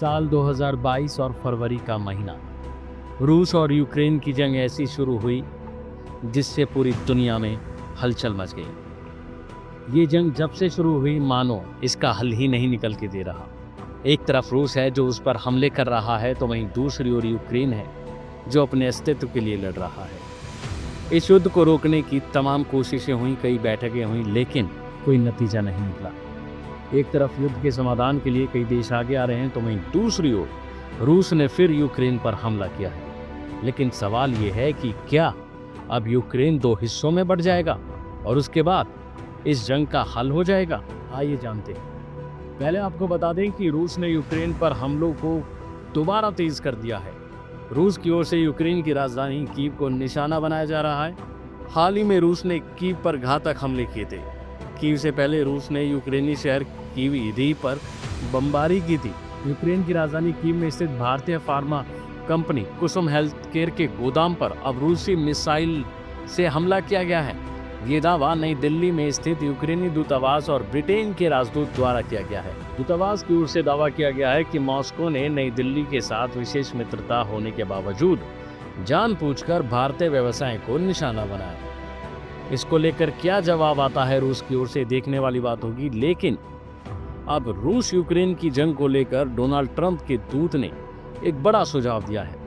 साल 2022 और फरवरी का महीना, रूस और यूक्रेन की जंग ऐसी शुरू हुई जिससे पूरी दुनिया में हलचल मच गई। ये जंग जब से शुरू हुई मानो इसका हल ही नहीं निकल के दे रहा। एक तरफ रूस है जो उस पर हमले कर रहा है, तो वहीं दूसरी ओर यूक्रेन है जो अपने अस्तित्व के लिए लड़ रहा है। इस युद्ध को रोकने की तमाम कोशिशें हुई, कई बैठकें हुई, लेकिन कोई नतीजा नहीं निकला। एक तरफ युद्ध के समाधान के लिए कई देश आगे आ रहे हैं, तो वहीं दूसरी ओर रूस ने फिर यूक्रेन पर हमला किया है। लेकिन सवाल ये है कि क्या अब यूक्रेन दो हिस्सों में बढ़ जाएगा और उसके बाद इस जंग का हल हो जाएगा? आइए जानते हैं। पहले आपको बता दें कि रूस ने यूक्रेन पर हमलों को दोबारा तेज कर दिया है। रूस की ओर से यूक्रेन की राजधानी कीव को निशाना बनाया जा रहा है। हाल ही में रूस ने कीव पर घातक हमले किए थे। कीव से पहले रूस ने यूक्रेनी शहर कीवी पर बमबारी की थी। यूक्रेन की राजधानी कीव में स्थित भारतीय फार्मा कंपनी कुसुम हेल्थ केयर के गोदाम पर अब रूसी मिसाइल से हमला किया गया है। ये दावा नई दिल्ली में स्थित यूक्रेनी दूतावास और ब्रिटेन के राजदूत द्वारा किया गया है। दूतावास की ओर से दावा किया गया है कि मॉस्को ने नई दिल्ली के साथ विशेष मित्रता होने के बावजूद जानबूझकर भारतीय व्यवसाय को निशाना बनाया। इसको लेकर क्या जवाब आता है रूस की ओर से, देखने वाली बात होगी। लेकिन अब रूस यूक्रेन की जंग को लेकर डोनाल्ड ट्रंप के दूत ने एक बड़ा सुझाव दिया है।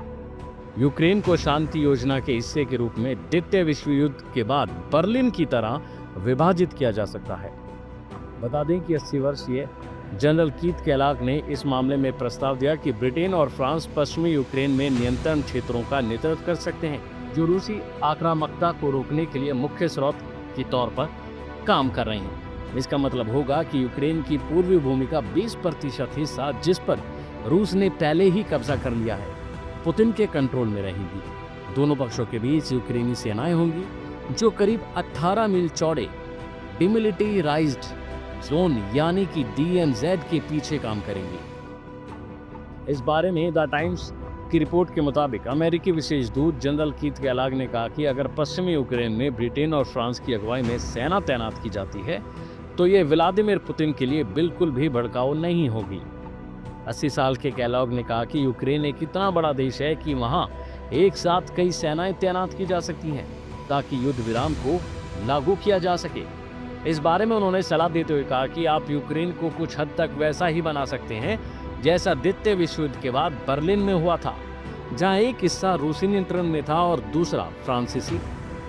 यूक्रेन को शांति योजना के हिस्से के रूप में द्वितीय विश्व युद्ध के बाद बर्लिन की तरह विभाजित किया जा सकता है। बता दें कि 80 वर्षीय जनरल कीथ केलॉग ने इस मामले में प्रस्ताव दिया कि ब्रिटेन और फ्रांस पश्चिमी यूक्रेन में नियंत्रण क्षेत्रों का नेतृत्व कर सकते हैं, जो रूसी आक्रामकता को रोकने के लिए मुख्य स्रोत के तौर पर काम कर रहे हैं। इसका मतलब होगा कि यूक्रेन की पूर्वी भूमि का 20% हिस्सा, जिस पर रूस ने पहले ही कब्जा कर लिया है, पुतिन के कंट्रोल में रहेगी। दोनों पक्षों के बीच यूक्रेनी सेनाएं होंगी जो करीब 18 मील चौड़े डिमिलिटरीराइज्ड जोन यानी कि DMZ के पीछे काम करेंगी। इस बारे में द टाइम्स की रिपोर्ट के मुताबिक अमेरिकी विशेष दूत जनरल कीथ केलॉग ने कहा कि अगर पश्चिमी यूक्रेन में ब्रिटेन और फ्रांस की अगुवाई में सेना तैनात की जाती है तो ये व्लादिमीर पुतिन के लिए बिल्कुल भी भड़काऊ नहीं होगी। 80 साल के केलॉग ने कहा कि यूक्रेन एक इतना बड़ा देश है कि वहां एक साथ कई सेनाएं तैनात की जा सकती हैं ताकि युद्ध विराम को लागू किया जा सके। इस बारे में उन्होंने सलाह देते हुए कहा कि आप यूक्रेन को कुछ हद तक वैसा ही बना सकते हैं जैसा द्वितीय विश्व युद्ध के बाद बर्लिन में हुआ था, जहां एक हिस्सा रूसी नियंत्रण में था और दूसरा फ्रांसीसी,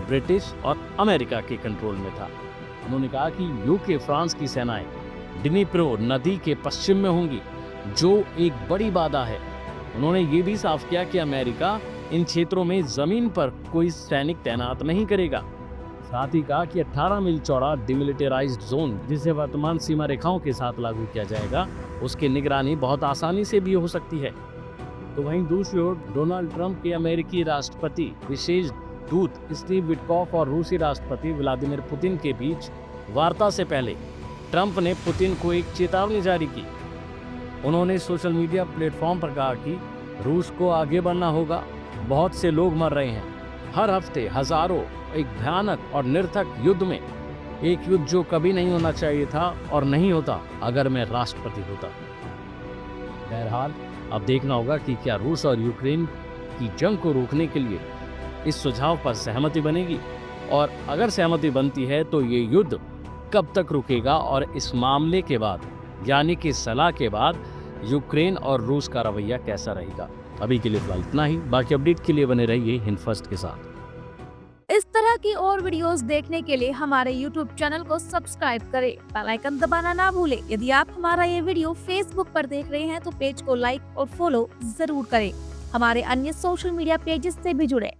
ब्रिटिश और अमेरिका के कंट्रोल में था। उन्होंने कहा कि यूके फ्रांस की सेनाएं डिनीप्रो नदी के पश्चिम में होंगी, जो एक बड़ी बाधा है। उन्होंने ये भी साफ किया कि अमेरिका इन क्षेत्रों में जमीन पर कोई सैनिक तैनात नहीं करेगा। साथ ही कहा कि 18 मील चौड़ा डिमिलिटराइज्ड जोन, जिसे वर्तमान सीमा रेखाओं के साथ लागू किया जाएगा, उसकी निगरानी बहुत आसानी से भी हो सकती है। तो वहीं दूसरी ओर डोनाल्ड ट्रंप के अमेरिकी राष्ट्रपति विशेष दूत स्टीव विटकॉफ और रूसी राष्ट्रपति व्लादिमीर पुतिन के बीच वार्ता से पहले ट्रंप ने पुतिन को एक चेतावनी जारी की। उन्होंने सोशल मीडिया प्लेटफॉर्म पर कहा कि रूस को आगे बढ़ना होगा, बहुत से लोग मर रहे हैं, हर हफ्ते हजारों, एक भयानक और निरर्थक युद्ध में, एक युद्ध जो कभी नहीं होना चाहिए था और नहीं होता अगर मैं राष्ट्रपति होता। बहरहाल अब देखना होगा कि क्या रूस और यूक्रेन की जंग को रोकने के लिए इस सुझाव पर सहमति बनेगी, और अगर सहमति बनती है तो ये युद्ध कब तक रुकेगा और इस मामले के बाद यानी कि सलाह के बाद यूक्रेन और रूस का रवैया कैसा रहेगा। अभी के लिए फिलहाल इतना ही। बाकी अपडेट के लिए बने रहिए हिंद फर्स्ट के साथ। इस तरह की और वीडियोस देखने के लिए हमारे YouTube चैनल को सब्सक्राइब करें, बेल आइकन दबाना ना भूलें। यदि आप हमारा ये वीडियो Facebook पर देख रहे हैं तो पेज को लाइक और फॉलो जरूर करें। हमारे अन्य सोशल मीडिया पेजेस से भी जुड़े।